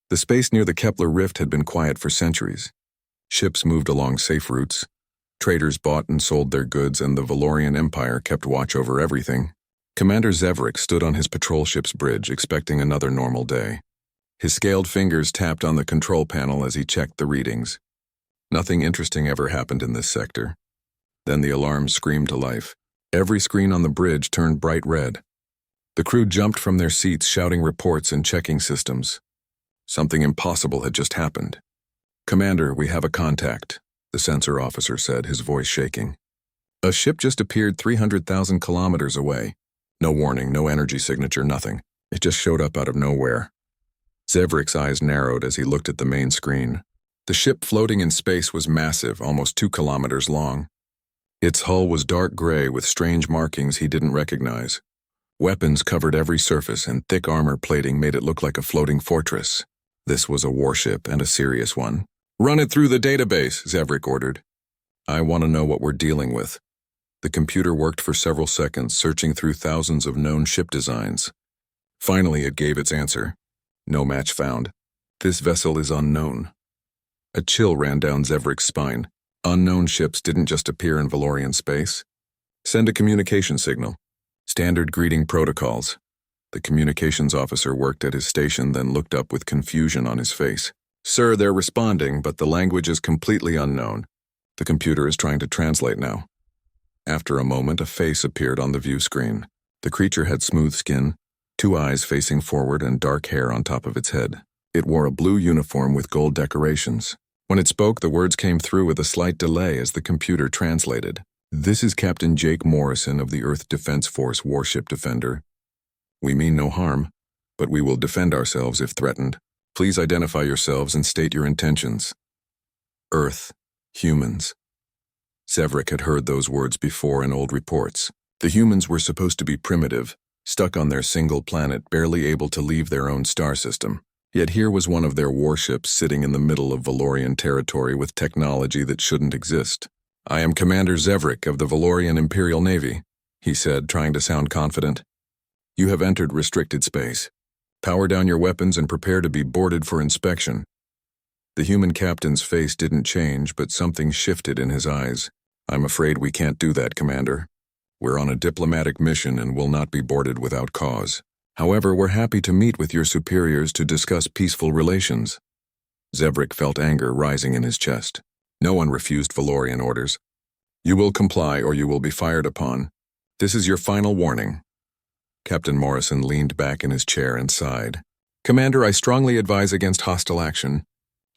The space near the Kepler Rift had been quiet for centuries. Ships moved along safe routes. Traders bought and sold their goods, and the Valorian Empire kept watch over everything. Commander Zevrik stood on his patrol ship's bridge, expecting another normal day. His scaled fingers tapped on the control panel as he checked the readings. Nothing interesting ever happened in this sector. Then the alarms screamed to life. Every screen on the bridge turned bright red. The crew jumped from their seats, shouting reports and checking systems. Something impossible had just happened. "Commander, we have a contact," the sensor officer said, his voice shaking. "A ship just appeared 300,000 kilometers away. No warning, no energy signature, nothing. It just showed up out of nowhere." Zevrik's eyes narrowed as he looked at the main screen. The ship floating in space was massive, almost 2 kilometers long. Its hull was dark gray with strange markings he didn't recognize. Weapons covered every surface, and thick armor plating made it look like a floating fortress. This was a warship, and a serious one. "Run it through the database," Zevrik ordered. "I want to know what we're dealing with." The computer worked for several seconds, searching through thousands of known ship designs. Finally, it gave its answer. "No match found. This vessel is unknown." A chill ran down Zevrik's spine. Unknown ships didn't just appear in Valorian space. "Send a communication signal." Standard greeting protocols. The communications officer worked at his station, then looked up with confusion on his face. "Sir, they're responding, but the language is completely unknown. The computer is trying to translate now." After a moment, a face appeared on the view screen. The creature had smooth skin, 2 eyes facing forward, and dark hair on top of its head. It wore a blue uniform with gold decorations. When it spoke, the words came through with a slight delay as the computer translated. "This is Captain Jake Morrison of the Earth Defense Force Warship Defender. We mean no harm, but we will defend ourselves if threatened. Please identify yourselves and state your intentions." Earth, humans. Zevrik had heard those words before in old reports. The humans were supposed to be primitive, stuck on their single planet, barely able to leave their own star system. Yet here was one of their warships sitting in the middle of Valorian territory with technology that shouldn't exist. "I am Commander Zevrik of the Valorian Imperial Navy," he said, trying to sound confident. "You have entered restricted space. Power down your weapons and prepare to be boarded for inspection." The human captain's face didn't change, but something shifted in his eyes. "I'm afraid we can't do that, Commander. We're on a diplomatic mission and will not be boarded without cause. However, we're happy to meet with your superiors to discuss peaceful relations." Zevrik felt anger rising in his chest. No one refused Valorian orders. "You will comply or you will be fired upon. This is your final warning." Captain Morrison leaned back in his chair and sighed. "Commander, I strongly advise against hostile action.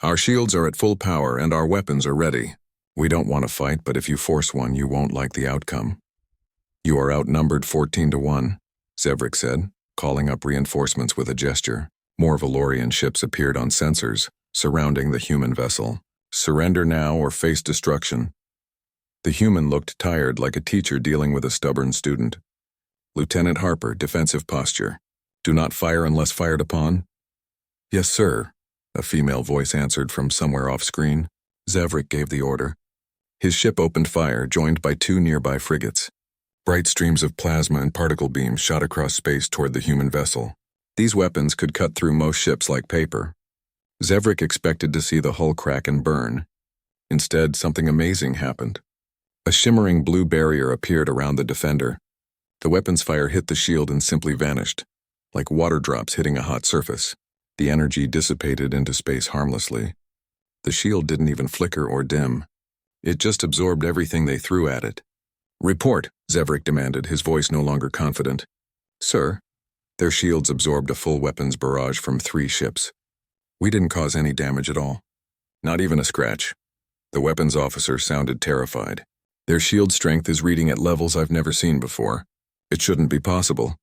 Our shields are at full power and our weapons are ready. We don't want to fight, but if you force one, you won't like the outcome." "You are outnumbered 14-1, Zevrik said, calling up reinforcements with a gesture. More Valorian ships appeared on sensors, surrounding the human vessel. "Surrender now or face destruction." The human looked tired, like a teacher dealing with a stubborn student. "Lieutenant Harper, defensive posture. Do not fire unless fired upon." "Yes, sir," a female voice answered from somewhere off-screen. Zevrik gave the order. His ship opened fire, joined by 2 nearby frigates. Bright streams of plasma and particle beams shot across space toward the human vessel. These weapons could cut through most ships like paper. Zevrik expected to see the hull crack and burn. Instead, something amazing happened. A shimmering blue barrier appeared around the defender. The weapon's fire hit the shield and simply vanished, like water drops hitting a hot surface. The energy dissipated into space harmlessly. The shield didn't even flicker or dim. It just absorbed everything they threw at it. "Report," Zevrik demanded, his voice no longer confident. "Sir, their shields absorbed a full weapons barrage from 3 ships. We didn't cause any damage at all. Not even a scratch." The weapons officer sounded terrified. "Their shield strength is reading at levels I've never seen before. It shouldn't be possible."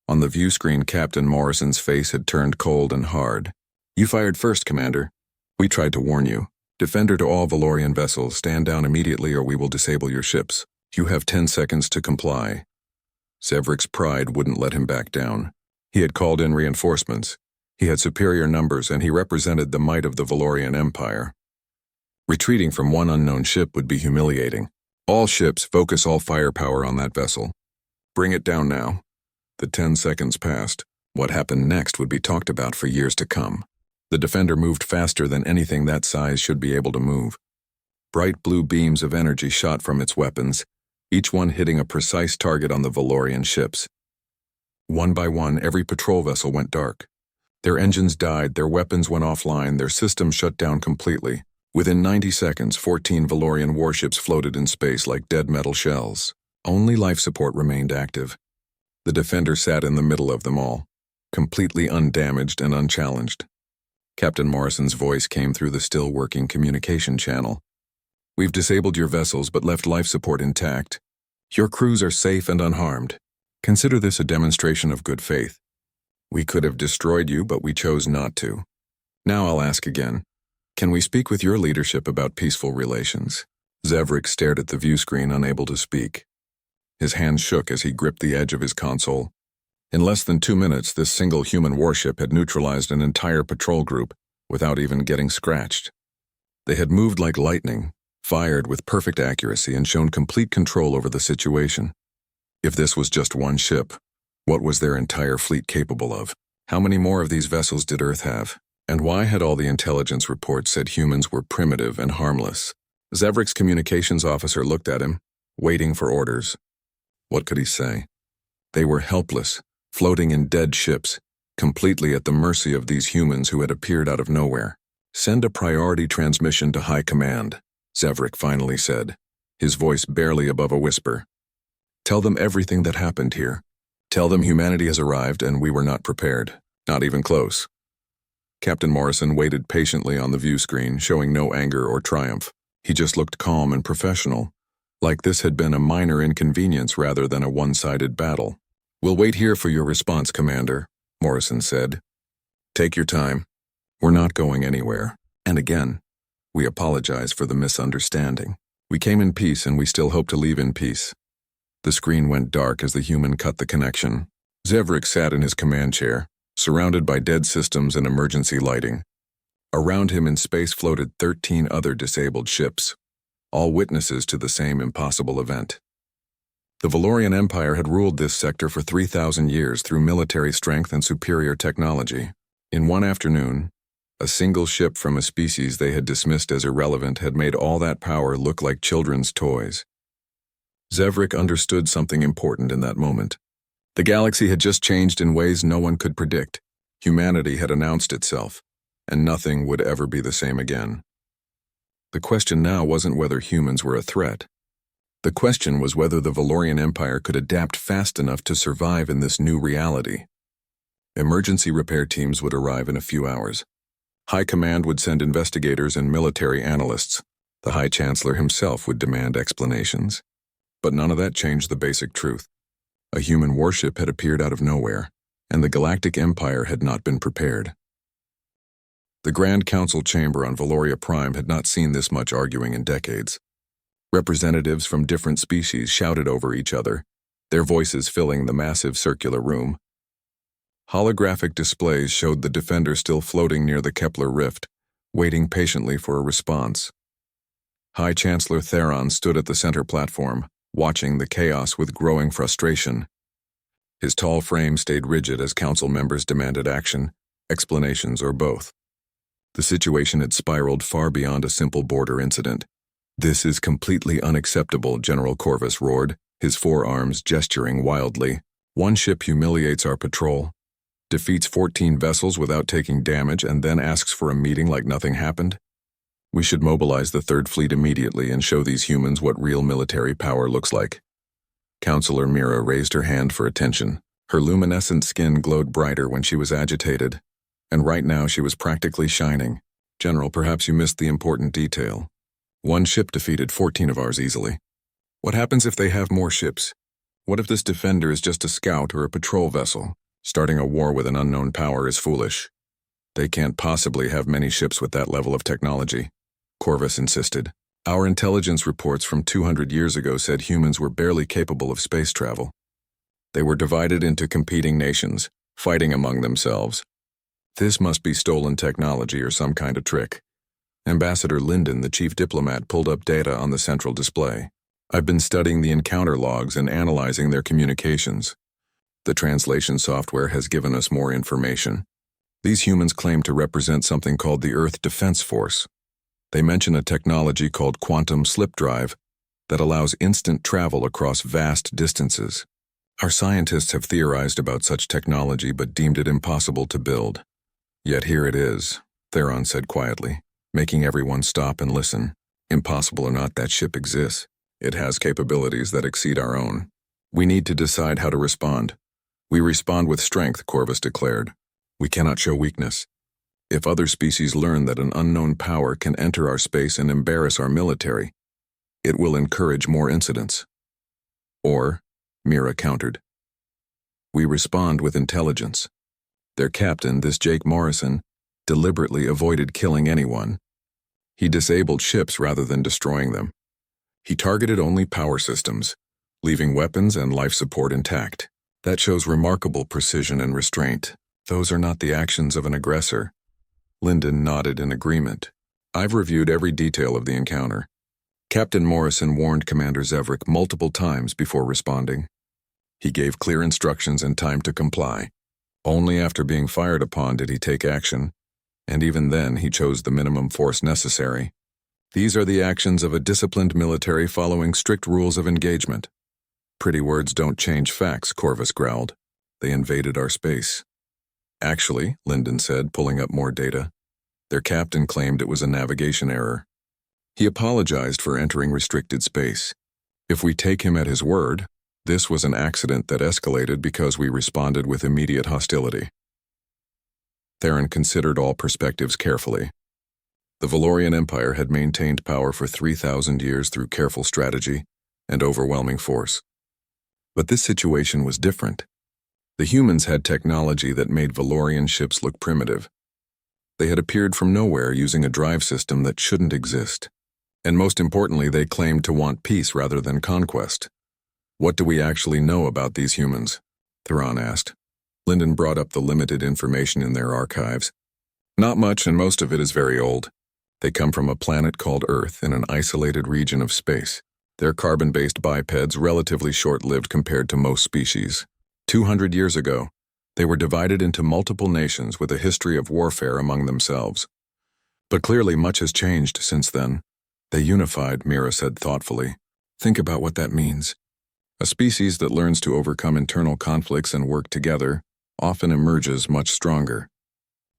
On the view screen, Captain Morrison's face had turned cold and hard. "You fired first, Commander. We tried to warn you. Defender to all Valorian vessels, stand down immediately or we will disable your ships. You have 10 seconds to comply." Zevrik's pride wouldn't let him back down. He had called in reinforcements. He had superior numbers and he represented the might of the Valorian Empire. Retreating from one unknown ship would be humiliating. "All ships, focus all firepower on that vessel. Bring it down now." The 10 seconds passed. What happened next would be talked about for years to come. The Defender moved faster than anything that size should be able to move. Bright blue beams of energy shot from its weapons, each one hitting a precise target on the Valorian ships. One by one, every patrol vessel went dark. Their engines died, their weapons went offline, their systems shut down completely. Within 90 seconds, 14 Valorian warships floated in space like dead metal shells. Only life support remained active. The Defender sat in the middle of them all, completely undamaged and unchallenged. Captain Morrison's voice came through the still-working communication channel. "We've disabled your vessels but left life support intact. Your crews are safe and unharmed. Consider this a demonstration of good faith. We could have destroyed you, but we chose not to. Now I'll ask again. Can we speak with your leadership about peaceful relations?" Zevrik stared at the view screen, unable to speak. His hands shook as he gripped the edge of his console. In less than 2 minutes, this single human warship had neutralized an entire patrol group without even getting scratched. They had moved like lightning, fired with perfect accuracy, and shown complete control over the situation. If this was just one ship, what was their entire fleet capable of? How many more of these vessels did Earth have? And why had all the intelligence reports said humans were primitive and harmless? Zevrik's communications officer looked at him, waiting for orders. What could he say? They were helpless, floating in dead ships, completely at the mercy of these humans who had appeared out of nowhere. "Send a priority transmission to High Command," Zevrik finally said, his voice barely above a whisper. "Tell them everything that happened here. Tell them humanity has arrived and we were not prepared, not even close." Captain Morrison waited patiently on the view screen, showing no anger or triumph. He just looked calm and professional, like this had been a minor inconvenience rather than a one-sided battle. "We'll wait here for your response, Commander," Morrison said. "Take your time. We're not going anywhere. And again, we apologize for the misunderstanding. We came in peace and we still hope to leave in peace." The screen went dark as the human cut the connection. Zevrik sat in his command chair, surrounded by dead systems and emergency lighting. Around him in space floated 13 other disabled ships, all witnesses to the same impossible event. The Valorian Empire had ruled this sector for 3,000 years through military strength and superior technology. In one afternoon, a single ship from a species they had dismissed as irrelevant had made all that power look like children's toys. Zevrik understood something important in that moment. The galaxy had just changed in ways no one could predict. Humanity had announced itself, and nothing would ever be the same again. The question now wasn't whether humans were a threat. The question was whether the Valorian Empire could adapt fast enough to survive in this new reality. Emergency repair teams would arrive in a few hours. High Command would send investigators and military analysts. The High Chancellor himself would demand explanations. But none of that changed the basic truth. A human warship had appeared out of nowhere, and the Galactic Empire had not been prepared. The Grand Council chamber on Valoria Prime had not seen this much arguing in decades. Representatives from different species shouted over each other, their voices filling the massive circular room. Holographic displays showed the Defender still floating near the Kepler Rift, waiting patiently for a response. High Chancellor Theron stood at the center platform, watching the chaos with growing frustration. His tall frame stayed rigid as council members demanded action, explanations, or both. The situation had spiraled far beyond a simple border incident. "This is completely unacceptable," General Corvus roared, his forearms gesturing wildly. "One ship humiliates our patrol, defeats 14 vessels without taking damage, and then asks for a meeting like nothing happened? We should mobilize the Third Fleet immediately and show these humans what real military power looks like." Councillor Mira raised her hand for attention. Her luminescent skin glowed brighter when she was agitated, and right now she was practically shining. "General, perhaps you missed the important detail. One ship defeated 14 of ours easily. What happens if they have more ships? What if this Defender is just a scout or a patrol vessel? Starting a war with an unknown power is foolish. They can't possibly have many ships with that level of technology," Corvus insisted. "Our intelligence reports from 200 years ago said humans were barely capable of space travel. They were divided into competing nations, fighting among themselves. This must be stolen technology or some kind of trick." Ambassador Linden, the chief diplomat, pulled up data on the central display. "I've been studying the encounter logs and analyzing their communications. The translation software has given us more information. These humans claim to represent something called the Earth Defense Force. They mention a technology called quantum slip drive that allows instant travel across vast distances. Our scientists have theorized about such technology but deemed it impossible to build. Yet here it is, Theron said quietly, making everyone stop and listen. Impossible or not, that ship exists. It has capabilities that exceed our own. We need to decide how to respond. We respond with strength, Corvus declared. We cannot show weakness. If other species learn that an unknown power can enter our space and embarrass our military, it will encourage more incidents. Or, Mira countered, we respond with intelligence. Their captain, this Jake Morrison, deliberately avoided killing anyone. He disabled ships rather than destroying them. He targeted only power systems, leaving weapons and life support intact. That shows remarkable precision and restraint. Those are not the actions of an aggressor. Lyndon nodded in agreement. I've reviewed every detail of the encounter. Captain Morrison warned Commander Zevrik multiple times before responding. He gave clear instructions and time to comply. Only after being fired upon did he take action, and even then he chose the minimum force necessary. These are the actions of a disciplined military following strict rules of engagement. Pretty words don't change facts, Corvus growled. They invaded our space. Actually, Lyndon said, pulling up more data, their captain claimed it was a navigation error. He apologized for entering restricted space. If we take him at his word, this was an accident that escalated because we responded with immediate hostility. Theron considered all perspectives carefully. The Valorian Empire had maintained power for 3,000 years through careful strategy and overwhelming force. But this situation was different. The humans had technology that made Valorian ships look primitive. They had appeared from nowhere using a drive system that shouldn't exist. And most importantly, they claimed to want peace rather than conquest. What do we actually know about these humans? Theron asked. Lyndon brought up the limited information in their archives. Not much, and most of it is very old. They come from a planet called Earth in an isolated region of space. They're carbon-based bipeds, relatively short-lived compared to most species. 200 years ago, they were divided into multiple nations with a history of warfare among themselves. But clearly much has changed since then. They unified, Mira said thoughtfully. Think about what that means. A species that learns to overcome internal conflicts and work together often emerges much stronger.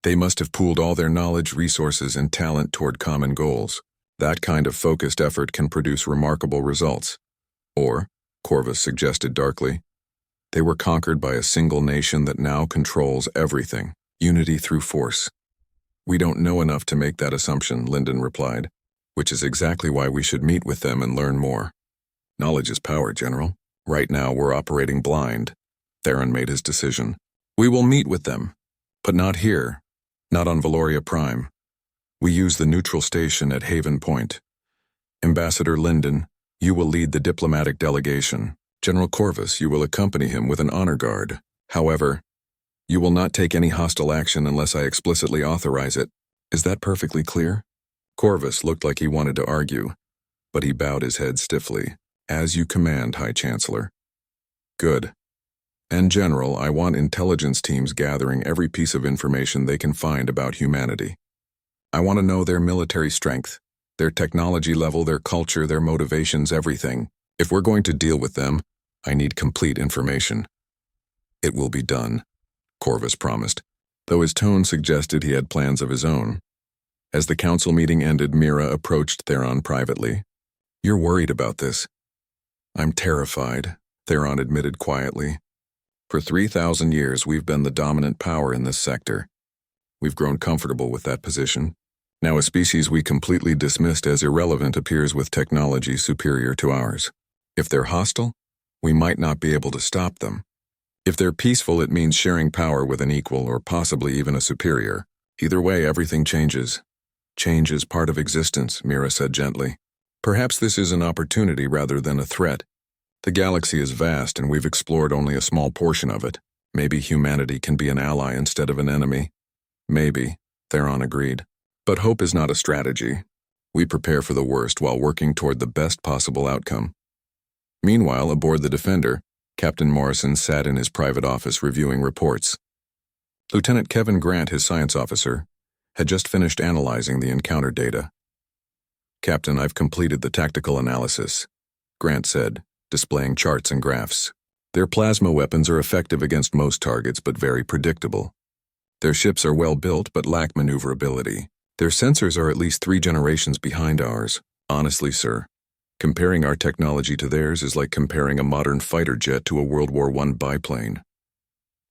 They must have pooled all their knowledge, resources, and talent toward common goals. That kind of focused effort can produce remarkable results. Or, Corvus suggested darkly, they were conquered by a single nation that now controls everything, unity through force. We don't know enough to make that assumption, Lyndon replied, which is exactly why we should meet with them and learn more. Knowledge is power, General. Right now we're operating blind. Theron made his decision. We will meet with them, but not here, not on Valoria Prime. We use the neutral station at Haven Point. Ambassador Lyndon, you will lead the diplomatic delegation. General Corvus, you will accompany him with an honor guard. However, you will not take any hostile action unless I explicitly authorize it. Is that perfectly clear? Corvus looked like he wanted to argue, but he bowed his head stiffly. As you command, High Chancellor. Good. And General, I want intelligence teams gathering every piece of information they can find about humanity. I want to know their military strength, their technology level, their culture, their motivations, everything. If we're going to deal with them, I need complete information. It will be done, Corvus promised, though his tone suggested he had plans of his own. As the council meeting ended, Mira approached Theron privately. You're worried about this. I'm terrified, Theron admitted quietly. For 3,000 years, we've been the dominant power in this sector. We've grown comfortable with that position. Now a species we completely dismissed as irrelevant appears with technology superior to ours. If they're hostile, we might not be able to stop them. If they're peaceful, it means sharing power with an equal or possibly even a superior. Either way, everything changes. Change is part of existence, Mira said gently. Perhaps this is an opportunity rather than a threat. The galaxy is vast and we've explored only a small portion of it. Maybe humanity can be an ally instead of an enemy. Maybe, Theron agreed. But hope is not a strategy. We prepare for the worst while working toward the best possible outcome. Meanwhile, aboard the Defender, Captain Morrison sat in his private office reviewing reports. Lieutenant Kevin Grant, his science officer, had just finished analyzing the encounter data. "Captain, I've completed the tactical analysis," Grant said, displaying charts and graphs. "Their plasma weapons are effective against most targets but very predictable. Their ships are well built but lack maneuverability. Their sensors are at least 3 generations behind ours. Honestly, sir, comparing our technology to theirs is like comparing a modern fighter jet to a World War I biplane."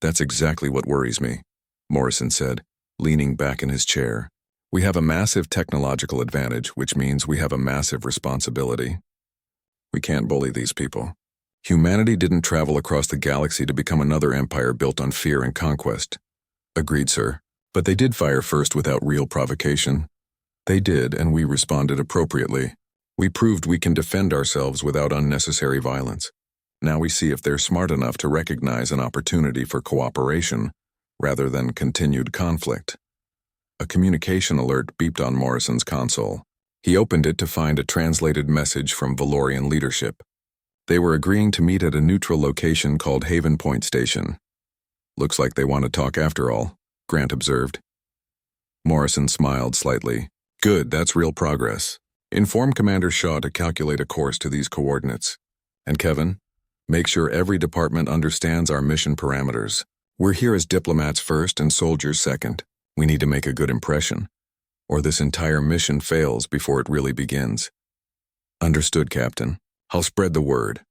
"That's exactly what worries me," Morrison said, leaning back in his chair. "We have a massive technological advantage, which means we have a massive responsibility. We can't bully these people. Humanity didn't travel across the galaxy to become another empire built on fear and conquest." "Agreed, sir. But they did fire first without real provocation." "They did, and we responded appropriately. We proved we can defend ourselves without unnecessary violence. Now we see if they're smart enough to recognize an opportunity for cooperation rather than continued conflict." A communication alert beeped on Morrison's console. He opened it to find a translated message from Valorian leadership. They were agreeing to meet at a neutral location called Haven Point Station. "Looks like they want to talk after all," Grant observed. Morrison smiled slightly. "Good, that's real progress. Inform Commander Shaw to calculate a course to these coordinates. And Kevin, make sure every department understands our mission parameters. We're here as diplomats first and soldiers second. We need to make a good impression, or this entire mission fails before it really begins." "Understood, Captain. I'll spread the word."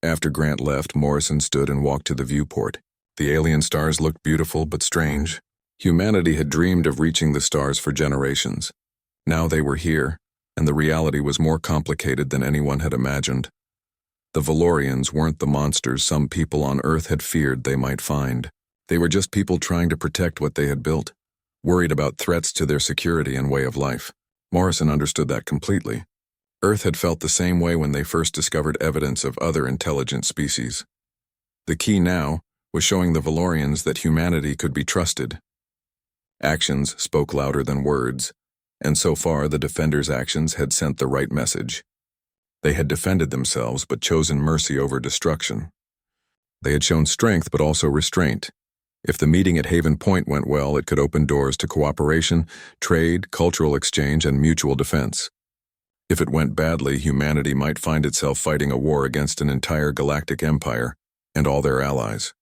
After Grant left, Morrison stood and walked to the viewport. The alien stars looked beautiful but strange. Humanity had dreamed of reaching the stars for generations. Now they were here, and the reality was more complicated than anyone had imagined. The Valorians weren't the monsters some people on Earth had feared they might find. They were just people trying to protect what they had built, worried about threats to their security and way of life. Morrison understood that completely. Earth had felt the same way when they first discovered evidence of other intelligent species. The key now was showing the Valorians that humanity could be trusted. Actions spoke louder than words, and so far the Defenders' actions had sent the right message. They had defended themselves but chosen mercy over destruction. They had shown strength but also restraint. If the meeting at Haven Point went well, it could open doors to cooperation, trade, cultural exchange, and mutual defense. If it went badly, humanity might find itself fighting a war against an entire galactic empire and all their allies.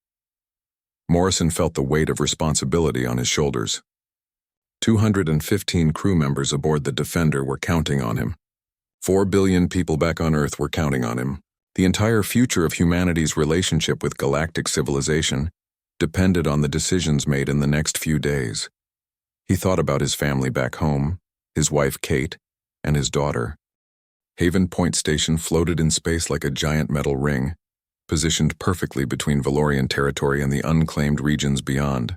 Morrison felt the weight of responsibility on his shoulders. 215 crew members aboard the Defender were counting on him. 4 billion people back on Earth were counting on him. The entire future of humanity's relationship with galactic civilization depended on the decisions made in the next few days. He thought about his family back home, his wife Kate, and his daughter. Haven Point Station floated in space like a giant metal ring, positioned perfectly between Valorian territory and the unclaimed regions beyond.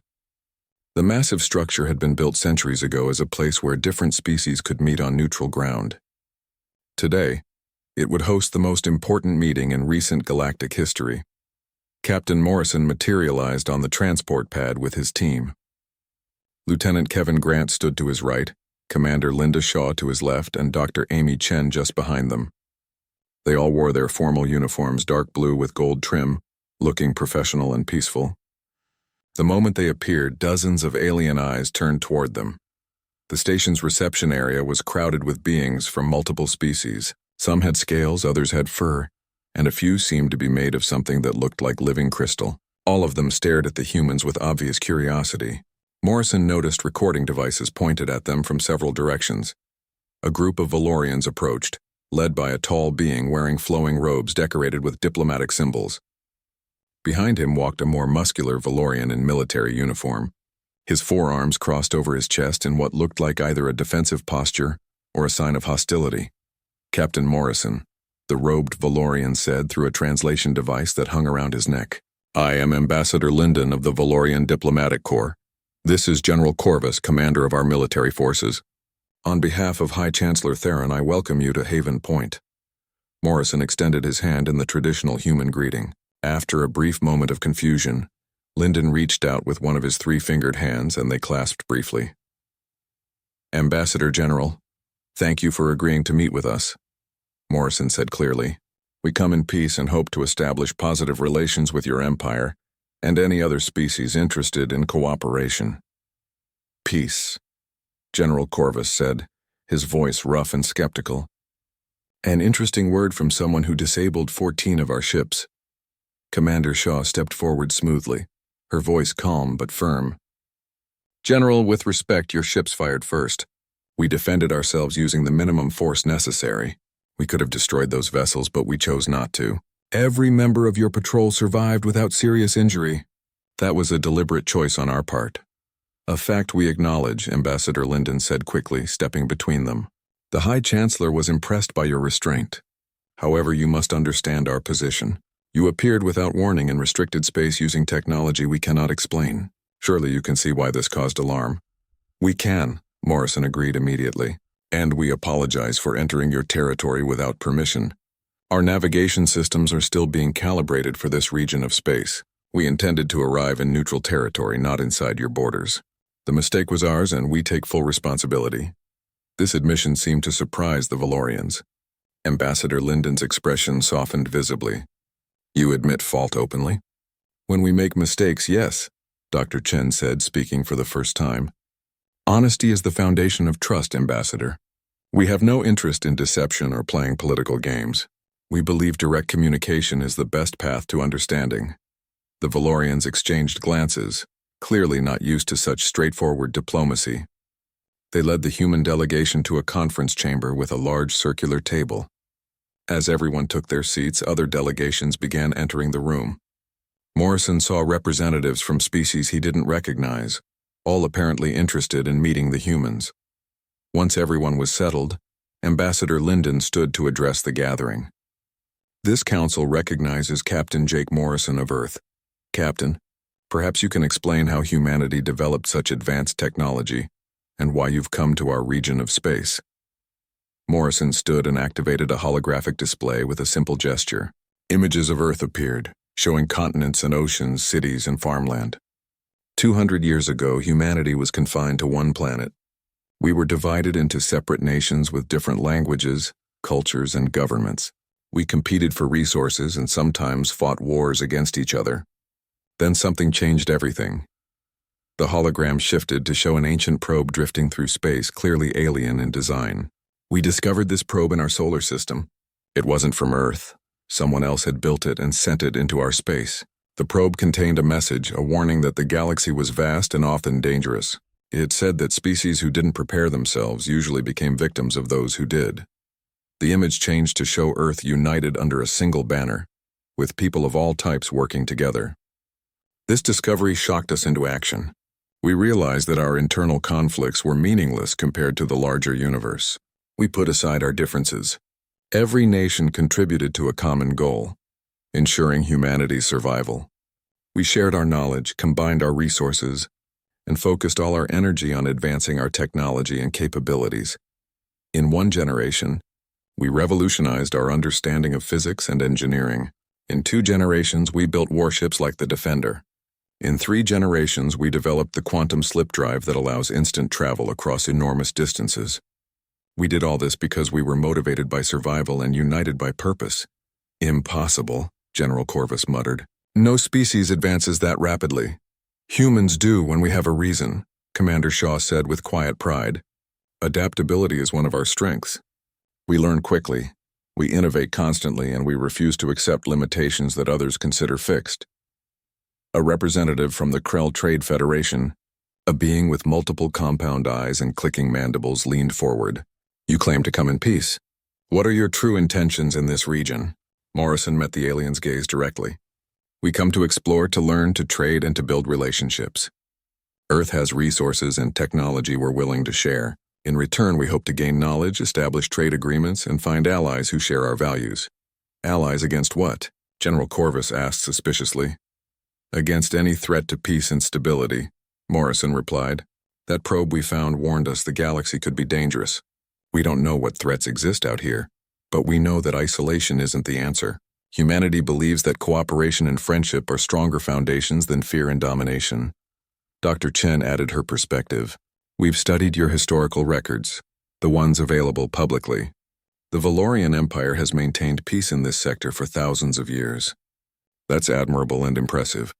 The massive structure had been built centuries ago as a place where different species could meet on neutral ground. Today, it would host the most important meeting in recent galactic history. Captain Morrison materialized on the transport pad with his team. Lieutenant Kevin Grant stood to his right, Commander Linda Shaw to his left, and Dr. Amy Chen just behind them. They all wore their formal uniforms, dark blue with gold trim, looking professional and peaceful. The moment they appeared, dozens of alien eyes turned toward them. The station's reception area was crowded with beings from multiple species. Some had scales, others had fur, and a few seemed to be made of something that looked like living crystal. All of them stared at the humans with obvious curiosity. Morrison noticed recording devices pointed at them from several directions. A group of Valorians approached, led by a tall being wearing flowing robes decorated with diplomatic symbols. Behind him walked a more muscular Valorian in military uniform. His forearms crossed over his chest in what looked like either a defensive posture or a sign of hostility. "Captain Morrison," the robed Valorian said through a translation device that hung around his neck. "I am Ambassador Linden of the Valorian Diplomatic Corps. This is General Corvus, commander of our military forces. On behalf of High Chancellor Theron, I welcome you to Haven Point." Morrison extended his hand in the traditional human greeting. After a brief moment of confusion, Linden reached out with one of his 3-fingered hands and they clasped briefly. "Ambassador General, thank you for agreeing to meet with us," Morrison said clearly. "We come in peace and hope to establish positive relations with your empire and any other species interested in cooperation. Peace, General Corvus said, his voice rough and skeptical. An interesting word from someone who disabled 14 of our ships. Commander Shaw stepped forward smoothly, her voice calm but firm. General, with respect, your ships fired first. We defended ourselves using the minimum force necessary. We could have destroyed those vessels, but we chose not to. Every member of your patrol survived without serious injury. That was a deliberate choice on our part. A fact we acknowledge, Ambassador Linden said quickly, stepping between them. The High Chancellor was impressed by your restraint. However, you must understand our position. You appeared without warning in restricted space using technology we cannot explain. Surely you can see why this caused alarm. We can, Morrison agreed immediately. And we apologize for entering your territory without permission. Our navigation systems are still being calibrated for this region of space. We intended to arrive in neutral territory, not inside your borders. The mistake was ours, and we take full responsibility. This admission seemed to surprise the Valorians. Ambassador Linden's expression softened visibly. You admit fault openly? When we make mistakes, yes, Dr. Chen said, speaking for the first time. Honesty is the foundation of trust, Ambassador. We have no interest in deception or playing political games. We believe direct communication is the best path to understanding. The Valorians exchanged glances, clearly not used to such straightforward diplomacy. They led the human delegation to a conference chamber with a large circular table. As everyone took their seats, other delegations began entering the room. Morrison saw representatives from species he didn't recognize, all apparently interested in meeting the humans. Once everyone was settled, Ambassador Linden stood to address the gathering. This council recognizes Captain Jake Morrison of Earth. Captain, perhaps you can explain how humanity developed such advanced technology and why you've come to our region of space. Morrison stood and activated a holographic display with a simple gesture. Images of Earth appeared, showing continents and oceans, cities and farmland. 200 years ago, humanity was confined to one planet. We were divided into separate nations with different languages, cultures, and governments. We competed for resources and sometimes fought wars against each other. Then something changed everything. The hologram shifted to show an ancient probe drifting through space, clearly alien in design. We discovered this probe in our solar system. It wasn't from Earth. Someone else had built it and sent it into our space. The probe contained a message, a warning that the galaxy was vast and often dangerous. It said that species who didn't prepare themselves usually became victims of those who did. The image changed to show Earth united under a single banner, with people of all types working together. This discovery shocked us into action. We realized that our internal conflicts were meaningless compared to the larger universe. We put aside our differences. Every nation contributed to a common goal, ensuring humanity's survival. We shared our knowledge, combined our resources, and focused all our energy on advancing our technology and capabilities. In one generation, we revolutionized our understanding of physics and engineering. In 2 generations, we built warships like the Defender. In 3 generations, we developed the quantum slip drive that allows instant travel across enormous distances. We did all this because we were motivated by survival and united by purpose. Impossible, General Corvus muttered. No species advances that rapidly. Humans do when we have a reason, Commander Shaw said with quiet pride. Adaptability is one of our strengths. We learn quickly, we innovate constantly, and we refuse to accept limitations that others consider fixed. A representative from the Krell Trade Federation, a being with multiple compound eyes and clicking mandibles, leaned forward. You claim to come in peace. What are your true intentions in this region? Morrison met the alien's gaze directly. We come to explore, to learn, to trade, and to build relationships. Earth has resources and technology we're willing to share. In return, we hope to gain knowledge, establish trade agreements, and find allies who share our values. Allies against what? General Corvus asked suspiciously. Against any threat to peace and stability, Morrison replied. That probe we found warned us the galaxy could be dangerous. We don't know what threats exist out here, but we know that isolation isn't the answer. Humanity believes that cooperation and friendship are stronger foundations than fear and domination. Dr. Chen added her perspective. We've studied your historical records, the ones available publicly. The Valorian Empire has maintained peace in this sector for thousands of years. That's admirable and impressive.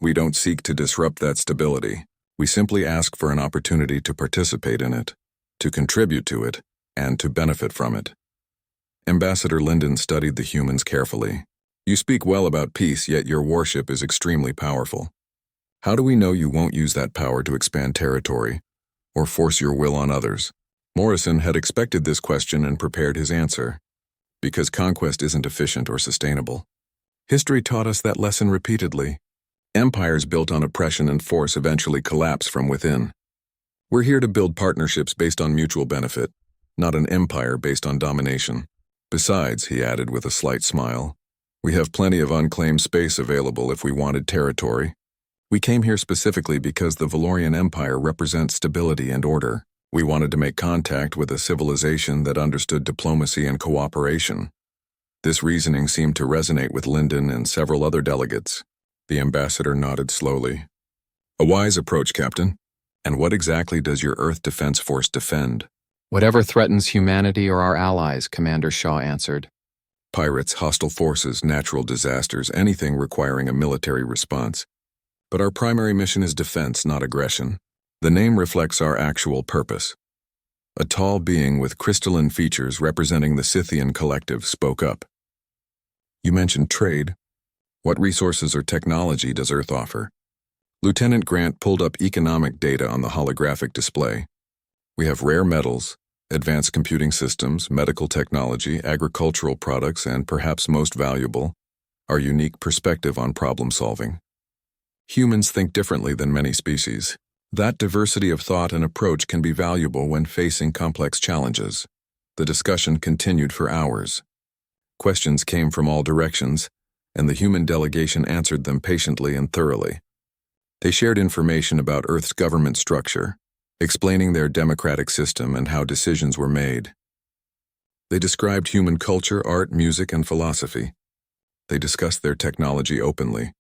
We don't seek to disrupt that stability. We simply ask for an opportunity to participate in it, to contribute to it, and to benefit from it. Ambassador Linden studied the humans carefully. You speak well about peace, yet your warship is extremely powerful. How do we know you won't use that power to expand territory or force your will on others? Morrison had expected this question and prepared his answer. Because conquest isn't efficient or sustainable. History taught us that lesson repeatedly. Empires built on oppression and force eventually collapse from within. We're here to build partnerships based on mutual benefit, not an empire based on domination. Besides, he added with a slight smile, we have plenty of unclaimed space available if we wanted territory. We came here specifically because the Valorian Empire represents stability and order. We wanted to make contact with a civilization that understood diplomacy and cooperation. This reasoning seemed to resonate with Linden and several other delegates. The ambassador nodded slowly. A wise approach, Captain. And what exactly does your Earth Defense Force defend? Whatever threatens humanity or our allies, Commander Shaw answered. Pirates, hostile forces, natural disasters, anything requiring a military response. But our primary mission is defense, not aggression. The name reflects our actual purpose. A tall being with crystalline features representing the Scythian collective spoke up. You mentioned trade. What resources or technology does Earth offer? Lieutenant Grant pulled up economic data on the holographic display. We have rare metals, advanced computing systems, medical technology, agricultural products, and perhaps most valuable, our unique perspective on problem solving. Humans think differently than many species. That diversity of thought and approach can be valuable when facing complex challenges. The discussion continued for hours. Questions came from all directions, and the human delegation answered them patiently and thoroughly. They shared information about Earth's government structure, explaining their democratic system and how decisions were made. They described human culture, art, music, and philosophy. They discussed their technology openly,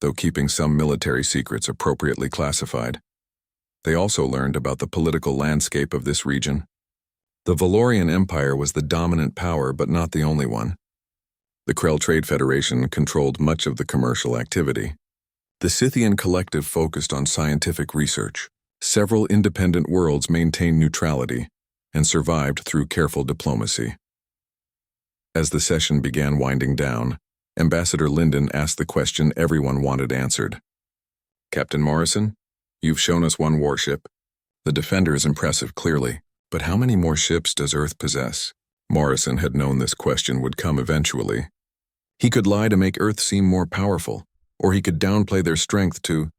though keeping some military secrets appropriately classified. They also learned about the political landscape of this region. The Valorian Empire was the dominant power, but not the only one. The Krell Trade Federation controlled much of the commercial activity. The Scythian collective focused on scientific research. Several independent worlds maintained neutrality and survived through careful diplomacy. As the session began winding down, Ambassador Linden asked the question everyone wanted answered. Captain Morrison, you've shown us one warship. The Defender is impressive, clearly, but how many more ships does Earth possess? Morrison had known this question would come eventually. He could lie to make Earth seem more powerful, or he could downplay their strength to...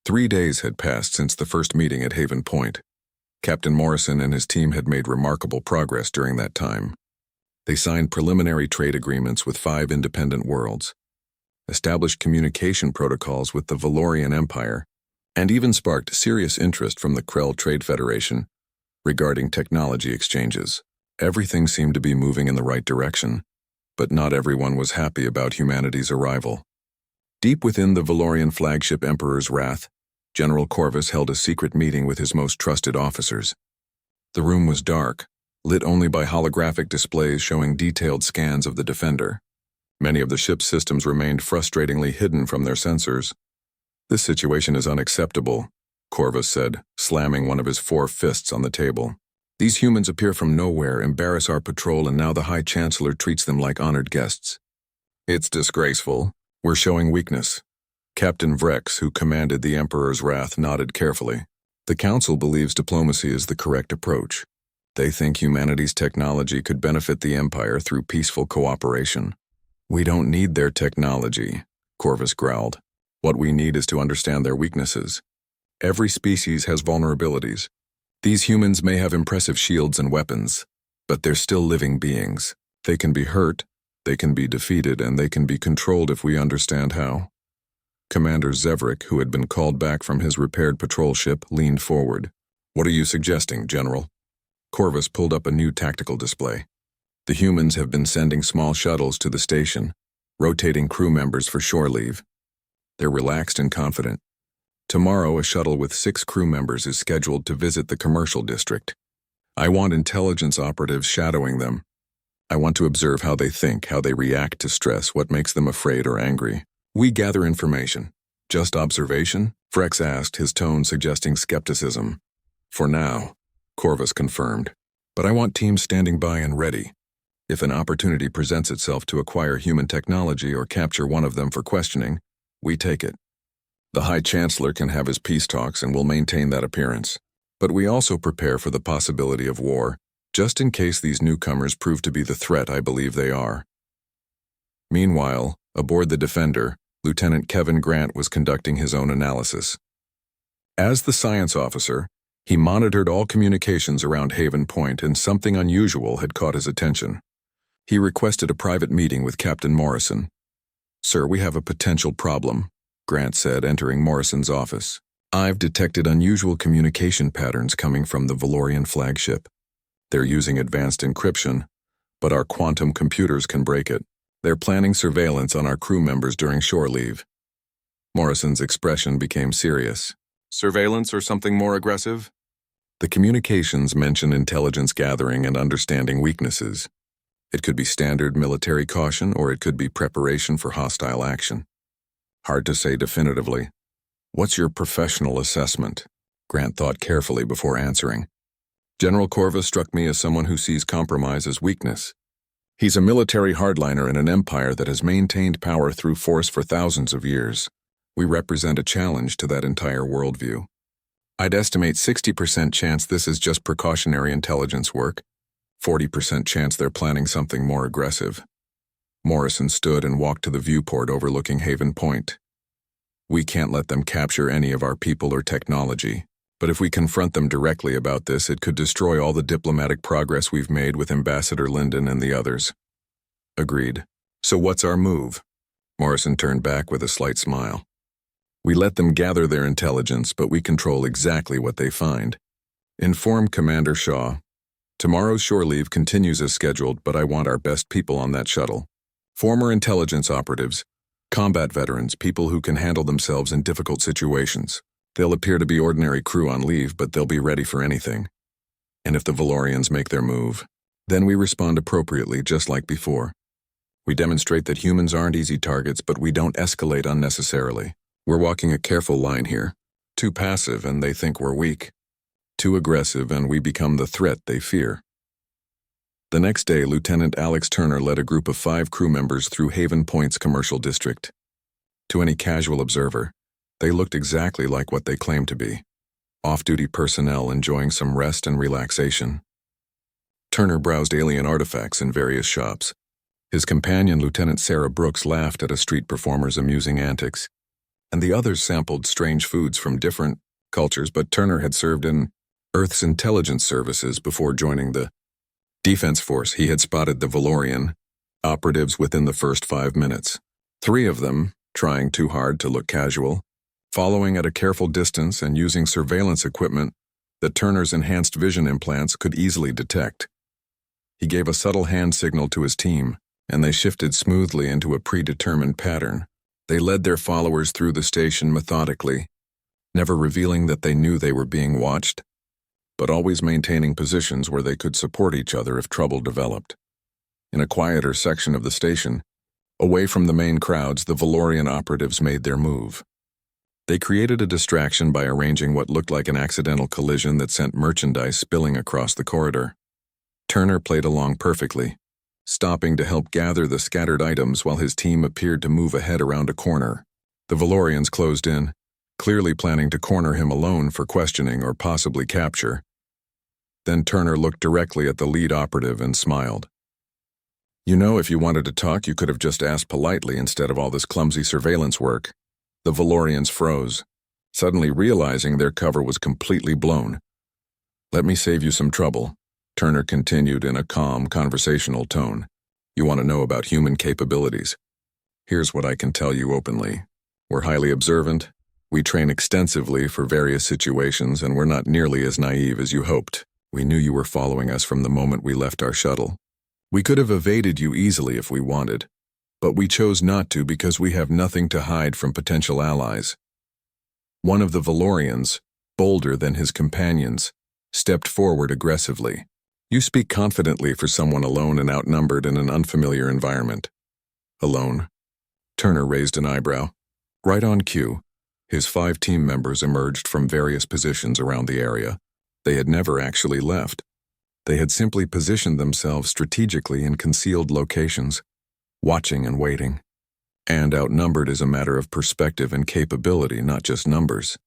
3 days had passed since the first meeting at Haven Point. Captain Morrison and his team had made remarkable progress during that time. They signed preliminary trade agreements with 5 independent worlds, established communication protocols with the Valorian Empire, and even sparked serious interest from the Krell Trade Federation regarding technology exchanges. Everything seemed to be moving in the right direction, but not everyone was happy about humanity's arrival. Deep within the Valorian flagship Emperor's Wrath, General Corvus held a secret meeting with his most trusted officers. The room was dark, lit only by holographic displays showing detailed scans of the Defender. Many of the ship's systems remained frustratingly hidden from their sensors. This situation is unacceptable, Corvus said, slamming one of his 4 fists on the table. These humans appear from nowhere, embarrass our patrol, and now the High Chancellor treats them like honored guests. It's disgraceful. We're showing weakness. Captain Vrex, who commanded the Emperor's Wrath, nodded carefully. The Council believes diplomacy is the correct approach. They think humanity's technology could benefit the Empire through peaceful cooperation. We don't need their technology, Corvus growled. What we need is to understand their weaknesses. Every species has vulnerabilities. These humans may have impressive shields and weapons, but they're still living beings. They can be hurt, they can be defeated, and they can be controlled if we understand how. Commander Zevrik, who had been called back from his repaired patrol ship, leaned forward. What are you suggesting, General? Corvus pulled up a new tactical display. The humans have been sending small shuttles to the station, rotating crew members for shore leave. They're relaxed and confident. Tomorrow, a shuttle with 6 crew members is scheduled to visit the commercial district. I want intelligence operatives shadowing them. I want to observe how they think, how they react to stress, what makes them afraid or angry. We gather information, Just observation? Frex asked, his tone suggesting skepticism. For now, Corvus confirmed. But I want teams standing by and ready. If an opportunity presents itself to acquire human technology or capture one of them for questioning, we take it. The High Chancellor can have his peace talks and will maintain that appearance. But we also prepare for the possibility of war, just in case these newcomers prove to be the threat I believe they are. Meanwhile, aboard the Defender, Lieutenant Kevin Grant was conducting his own analysis. As the science officer, he monitored all communications around Haven Point, and something unusual had caught his attention. He requested a private meeting with Captain Morrison. "Sir, we have a potential problem," Grant said, entering Morrison's office. "I've detected unusual communication patterns coming from the Valorian flagship. They're using advanced encryption, but our quantum computers can break it. They're planning surveillance on our crew members during shore leave." Morrison's expression became serious. "Surveillance or something more aggressive?" The communications mention intelligence gathering and understanding weaknesses. It could be standard military caution, or it could be preparation for hostile action. Hard to say definitively. "What's your professional assessment?" Grant thought carefully before answering. "General Corvus struck me as someone who sees compromise as weakness. He's a military hardliner in an empire that has maintained power through force for thousands of years. We represent a challenge to that entire worldview. I'd estimate 60% chance this is just precautionary intelligence work, 40% chance they're planning something more aggressive." Morrison stood and walked to the viewport overlooking Haven Point. "We can't let them capture any of our people or technology, but if we confront them directly about this, it could destroy all the diplomatic progress we've made with Ambassador Linden and the others." "Agreed. So what's our move?" Morrison turned back with a slight smile. "We let them gather their intelligence, but we control exactly what they find. Inform Commander Shaw. Tomorrow's shore leave continues as scheduled, but I want our best people on that shuttle. Former intelligence operatives, combat veterans, people who can handle themselves in difficult situations. They'll appear to be ordinary crew on leave, but they'll be ready for anything. And if the Valorians make their move, then we respond appropriately, just like before. We demonstrate that humans aren't easy targets, but we don't escalate unnecessarily. We're walking a careful line here. Too passive and they think we're weak. Too aggressive and we become the threat they fear." The next day, Lieutenant Alex Turner led a group of 5 crew members through Haven Point's commercial district. To any casual observer, they looked exactly like what they claimed to be: off-duty personnel enjoying some rest and relaxation. Turner browsed alien artifacts in various shops. His companion, Lieutenant Sarah Brooks, laughed at a street performer's amusing antics, and the others sampled strange foods from different cultures, but Turner had served in Earth's intelligence services before joining the Defense Force. He had spotted the Valorian operatives within the first 5 minutes. 3 of them, trying too hard to look casual, following at a careful distance and using surveillance equipment that Turner's enhanced vision implants could easily detect. He gave a subtle hand signal to his team, and they shifted smoothly into a predetermined pattern. They led their followers through the station methodically, never revealing that they knew they were being watched, but always maintaining positions where they could support each other if trouble developed. In a quieter section of the station, away from the main crowds, the Valorian operatives made their move. They created a distraction by arranging what looked like an accidental collision that sent merchandise spilling across the corridor. Turner played along perfectly, stopping to help gather the scattered items while his team appeared to move ahead around a corner. The Valorians closed in, clearly planning to corner him alone for questioning or possibly capture. Then Turner looked directly at the lead operative and smiled. "You know, if you wanted to talk, you could have just asked politely instead of all this clumsy surveillance work." The Valorians froze, suddenly realizing their cover was completely blown. "Let me save you some trouble," Turner continued in a calm, conversational tone. "You want to know about human capabilities? Here's what I can tell you openly. We're highly observant, we train extensively for various situations, and we're not nearly as naive as you hoped. We knew you were following us from the moment we left our shuttle. We could have evaded you easily if we wanted, but we chose not to because we have nothing to hide from potential allies." One of the Valorians, bolder than his companions, stepped forward aggressively. "You speak confidently for someone alone and outnumbered in an unfamiliar environment." "Alone?" Turner raised an eyebrow. "Right on cue. His 5 team members emerged from various positions around the area. They had never actually left. They had simply positioned themselves strategically in concealed locations, watching and waiting. And outnumbered is a matter of perspective and capability, not just numbers.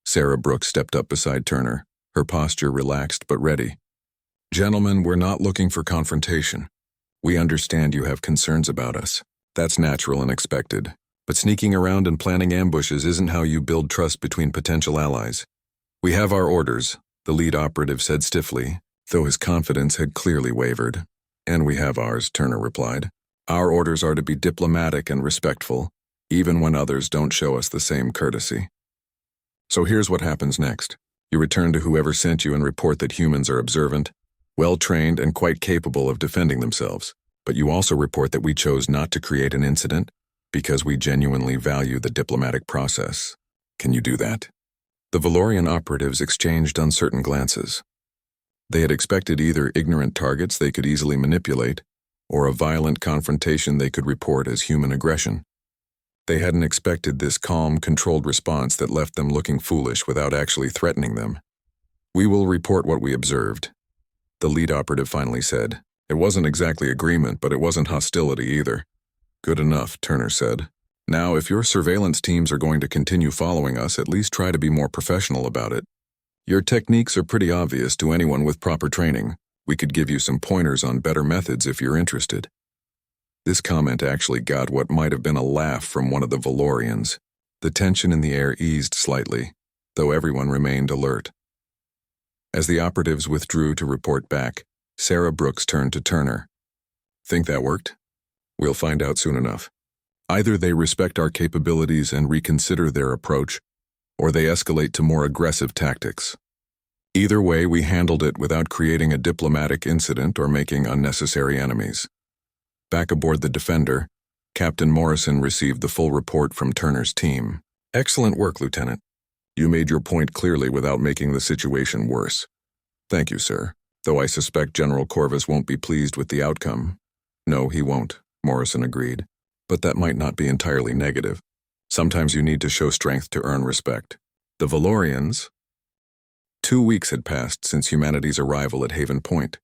Sarah Brooks stepped up beside Turner, her posture relaxed but ready. "Gentlemen, we're not looking for confrontation. We understand you have concerns about us. That's natural and expected. But sneaking around and planning ambushes isn't how you build trust between potential allies. We have our orders," the lead operative said stiffly, though his confidence had clearly wavered. "And we have ours," Turner replied. "Our orders are to be diplomatic and respectful, even when others don't show us the same courtesy." So here's what happens next. You return to whoever sent you and report that humans are observant, well-trained, and quite capable of defending themselves. But you also report that we chose not to create an incident because we genuinely value the diplomatic process. Can you do that? The Valorian operatives exchanged uncertain glances. They had expected either ignorant targets they could easily manipulate, or a violent confrontation they could report as human aggression. They hadn't expected this calm, controlled response that left them looking foolish without actually threatening them. "We will report what we observed," the lead operative finally said. "It wasn't exactly agreement, but it wasn't hostility either." "Good enough," Turner said. "Now, if your surveillance teams are going to continue following us, at least try to be more professional about it. Your techniques are pretty obvious to anyone with proper training. We could give you some pointers on better methods if you're interested." This comment actually got what might have been a laugh from one of the Valorians. The tension in the air eased slightly, though everyone remained alert. As the operatives withdrew to report back, Sarah Brooks turned to Turner. "Think that worked? We'll find out soon enough. Either they respect our capabilities and reconsider their approach, or they escalate to more aggressive tactics. Either way, we handled it without creating a diplomatic incident or making unnecessary enemies." Back aboard the Defender, Captain Morrison received the full report from Turner's team. "Excellent work, Lieutenant. You made your point clearly without making the situation worse." "Thank you, sir. Though I suspect General Corvus won't be pleased with the outcome." "No, he won't," Morrison agreed. "But that might not be entirely negative. Sometimes you need to show strength to earn respect." The Valorians. 2 weeks had passed since humanity's arrival at Haven Point.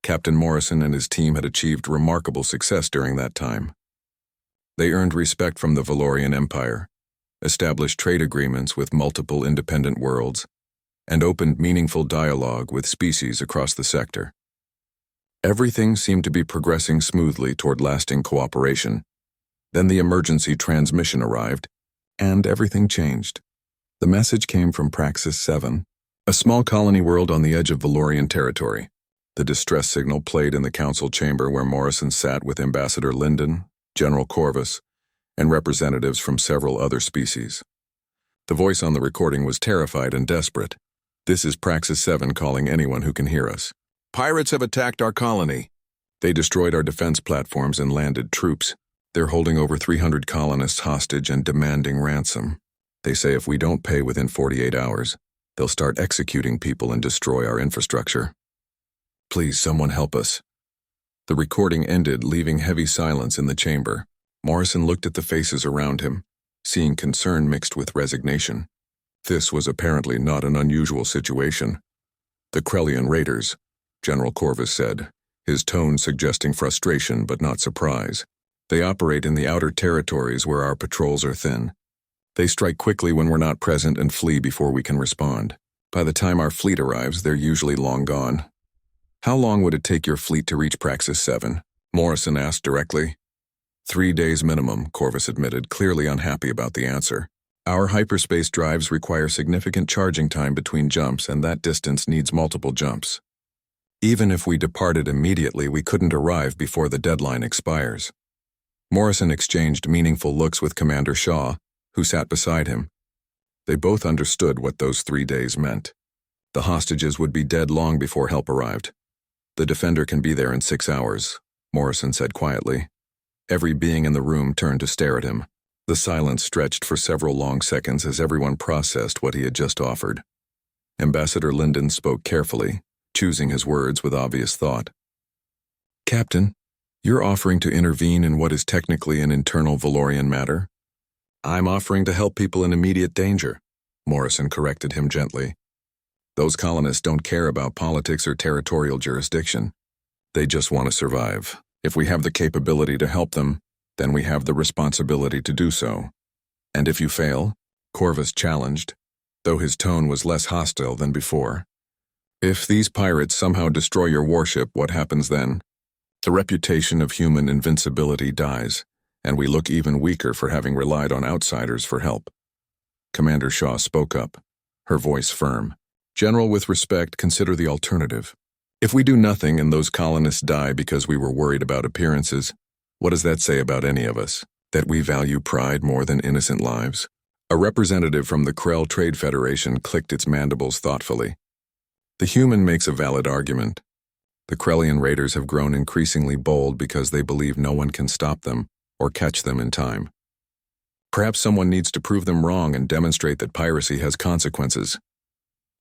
Captain Morrison and his team had achieved remarkable success during that time. They earned respect from the Valorian Empire, established trade agreements with multiple independent worlds, and opened meaningful dialogue with species across the sector. Everything seemed to be progressing smoothly toward lasting cooperation. Then the emergency transmission arrived, and everything changed. The message came from Praxis 7, a small colony world on the edge of Valorian territory. The distress signal played in the council chamber where Morrison sat with Ambassador Linden, General Corvus, and representatives from several other species. The voice on the recording was terrified and desperate. "This is Praxis 7 calling anyone who can hear us. Pirates have attacked our colony. They destroyed our defense platforms and landed troops. They're holding over 300 colonists hostage and demanding ransom. They say if we don't pay within 48 hours, they'll start executing people and destroy our infrastructure. Please, someone help us." The recording ended, leaving heavy silence in the chamber. Morrison looked at the faces around him, seeing concern mixed with resignation. This was apparently not an unusual situation. "The Krellian raiders," General Corvus said, his tone suggesting frustration but not surprise. "They operate in the outer territories where our patrols are thin. They strike quickly when we're not present and flee before we can respond. By the time our fleet arrives, they're usually long gone." "How long would it take your fleet to reach Praxis 7? Morrison asked directly. 3 days minimum, Corvus admitted, clearly unhappy about the answer. "Our hyperspace drives require significant charging time between jumps, and that distance needs multiple jumps. Even if we departed immediately, we couldn't arrive before the deadline expires." Morrison exchanged meaningful looks with Commander Shaw, who sat beside him. They both understood what those 3 days meant. The hostages would be dead long before help arrived. "The Defender can be there in 6 hours, Morrison said quietly. Every being in the room turned to stare at him. The silence stretched for several long seconds as everyone processed what he had just offered. Ambassador Linden spoke carefully, choosing his words with obvious thought. "Captain, you're offering to intervene in what is technically an internal Valorian matter?" I'm offering to help people in immediate danger, Morrison corrected him gently. Those colonists don't care about politics or territorial jurisdiction. They just want to survive. If we have the capability to help them, then we have the responsibility to do so. And if you fail, Corvus challenged, though his tone was less hostile than before. If these pirates somehow destroy your warship, what happens then? The reputation of human invincibility dies, and we look even weaker for having relied on outsiders for help. Commander Shaw spoke up, her voice firm. General, with respect, consider the alternative. If we do nothing and those colonists die because we were worried about appearances, what does that say about any of us? That we value pride more than innocent lives? A representative from the Krell Trade Federation clicked its mandibles thoughtfully. The human makes a valid argument. The Krellian raiders have grown increasingly bold because they believe no one can stop them or catch them in time. Perhaps someone needs to prove them wrong and demonstrate that piracy has consequences.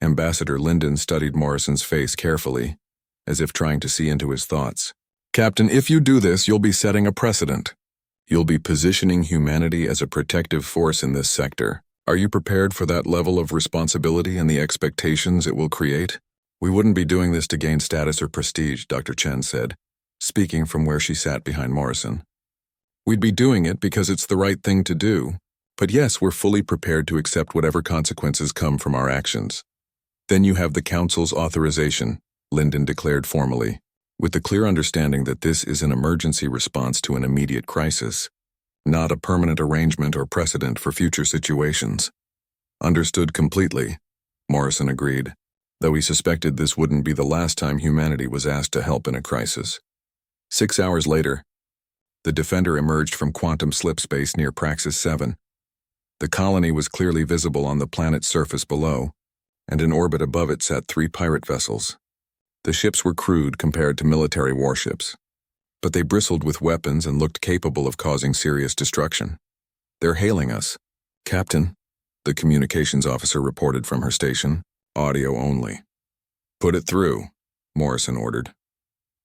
Ambassador Linden studied Morrison's face carefully, as if trying to see into his thoughts. Captain, if you do this, you'll be setting a precedent. You'll be positioning humanity as a protective force in this sector. Are you prepared for that level of responsibility and the expectations it will create? We wouldn't be doing this to gain status or prestige, Dr. Chen said, speaking from where she sat behind Morrison. We'd be doing it because it's the right thing to do. But yes, we're fully prepared to accept whatever consequences come from our actions. Then you have the Council's authorization, Linden declared formally, with the clear understanding that this is an emergency response to an immediate crisis, not a permanent arrangement or precedent for future situations. Understood completely, Morrison agreed, though he suspected this wouldn't be the last time humanity was asked to help in a crisis. 6 hours later, the Defender emerged from quantum slip space near Praxis 7. The colony was clearly visible on the planet's surface below, and in orbit above it sat 3 pirate vessels. The ships were crude compared to military warships, but they bristled with weapons and looked capable of causing serious destruction. They're hailing us. Captain, the communications officer reported from her station, audio only. Put it through, Morrison ordered.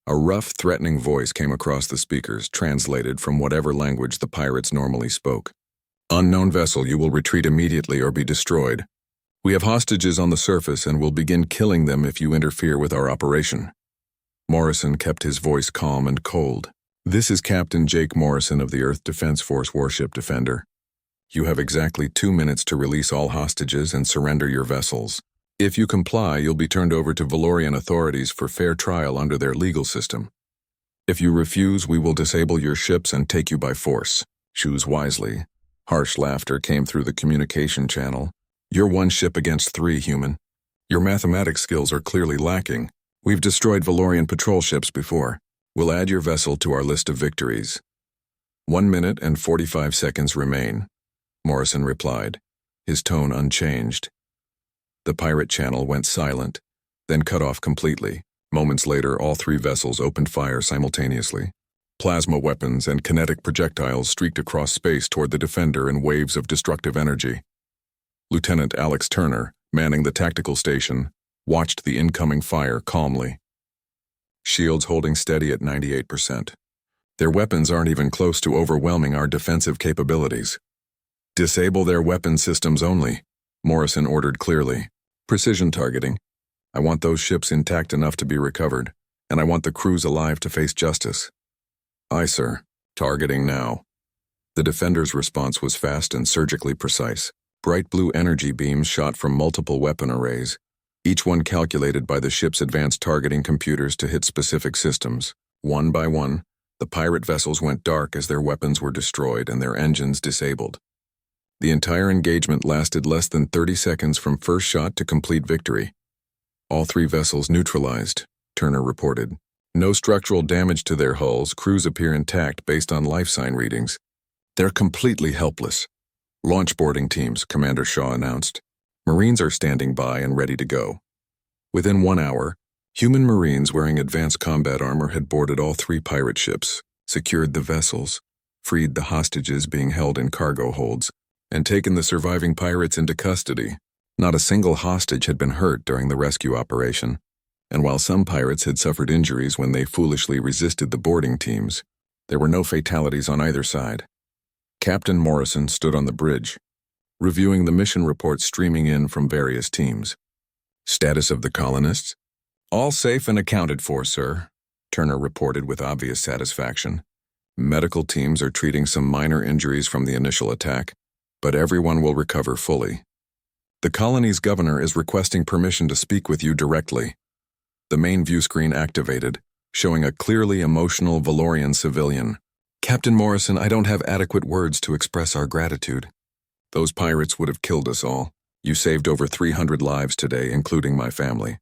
A rough, threatening voice came across the speakers, translated from whatever language the pirates normally spoke. Unknown vessel, you will retreat immediately or be destroyed. We have hostages on the surface and will begin killing them if you interfere with our operation. Morrison kept his voice calm and cold. This is Captain Jake Morrison of the Earth Defense Force Warship Defender. You have exactly 2 minutes to release all hostages and surrender your vessels. If you comply, you'll be turned over to Valorian authorities for fair trial under their legal system. If you refuse, we will disable your ships and take you by force. Choose wisely. Harsh laughter came through the communication channel. You're 1 ship against 3, human. Your mathematics skills are clearly lacking. We've destroyed Valorian patrol ships before. We'll add your vessel to our list of victories. 1 minute and 45 seconds remain, Morrison replied, his tone unchanged. The pirate channel went silent, then cut off completely. Moments later, all 3 vessels opened fire simultaneously. Plasma weapons and kinetic projectiles streaked across space toward the Defender in waves of destructive energy. Lieutenant Alex Turner, manning the tactical station, watched the incoming fire calmly. Shields holding steady at 98%. Their weapons aren't even close to overwhelming our defensive capabilities. Disable their weapon systems only, Morrison ordered clearly. Precision targeting. I want those ships intact enough to be recovered, and I want the crews alive to face justice. Aye, sir. Targeting now. The Defender's response was fast and surgically precise. Bright blue energy beams shot from multiple weapon arrays, each one calculated by the ship's advanced targeting computers to hit specific systems. One by one, the pirate vessels went dark as their weapons were destroyed and their engines disabled. The entire engagement lasted less than 30 seconds from first shot to complete victory. All 3 vessels neutralized, Turner reported. No structural damage to their hulls, crews appear intact based on life sign readings. They're completely helpless. Launch boarding teams, Commander Shaw announced. Marines are standing by and ready to go. Within 1 hour, human Marines wearing advanced combat armor had boarded all 3 pirate ships, secured the vessels, freed the hostages being held in cargo holds, and taken the surviving pirates into custody. Not a single hostage had been hurt during the rescue operation, and while some pirates had suffered injuries when they foolishly resisted the boarding teams, there were no fatalities on either side. Captain Morrison stood on the bridge, reviewing the mission reports streaming in from various teams. Status of the colonists? All safe and accounted for, sir, Turner reported with obvious satisfaction. Medical teams are treating some minor injuries from the initial attack, but everyone will recover fully. The colony's governor is requesting permission to speak with you directly. The main view screen activated, showing a clearly emotional Valorian civilian. Captain Morrison, I don't have adequate words to express our gratitude. Those pirates would have killed us all. You saved over 300 lives today, including my family.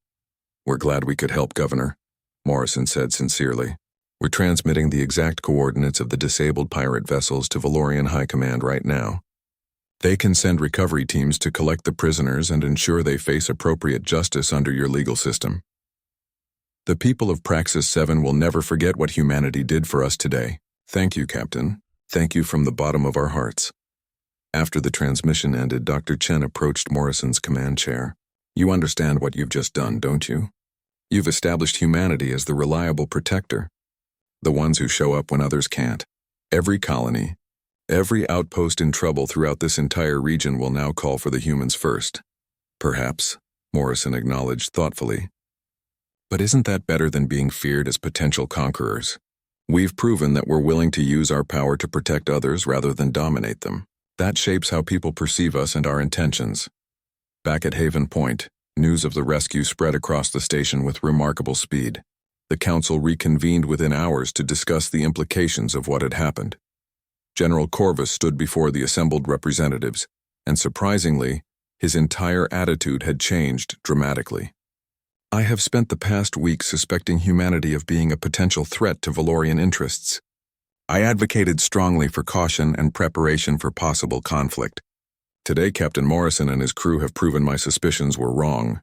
We're glad we could help, Governor, Morrison said sincerely. We're transmitting the exact coordinates of the disabled pirate vessels to Valorian High Command right now. They can send recovery teams to collect the prisoners and ensure they face appropriate justice under your legal system. The people of Praxis 7 will never forget what humanity did for us today. Thank you, Captain. Thank you from the bottom of our hearts. After the transmission ended, Dr. Chen approached Morrison's command chair. You understand what you've just done, don't you? You've established humanity as the reliable protector, the ones who show up when others can't. Every colony, every outpost in trouble throughout this entire region will now call for the humans first. Perhaps, Morrison acknowledged thoughtfully. But isn't that better than being feared as potential conquerors? We've proven that we're willing to use our power to protect others rather than dominate them. That shapes how people perceive us and our intentions. Back at Haven Point, news of the rescue spread across the station with remarkable speed. The council reconvened within hours to discuss the implications of what had happened. General Corvus stood before the assembled representatives, and surprisingly, his entire attitude had changed dramatically. I have spent the past week suspecting humanity of being a potential threat to Valorian interests. I advocated strongly for caution and preparation for possible conflict. Today, Captain Morrison and his crew have proven my suspicions were wrong.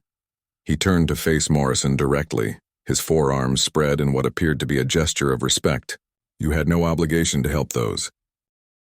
He turned to face Morrison directly, his forearms spread in what appeared to be a gesture of respect. You had no obligation to help those.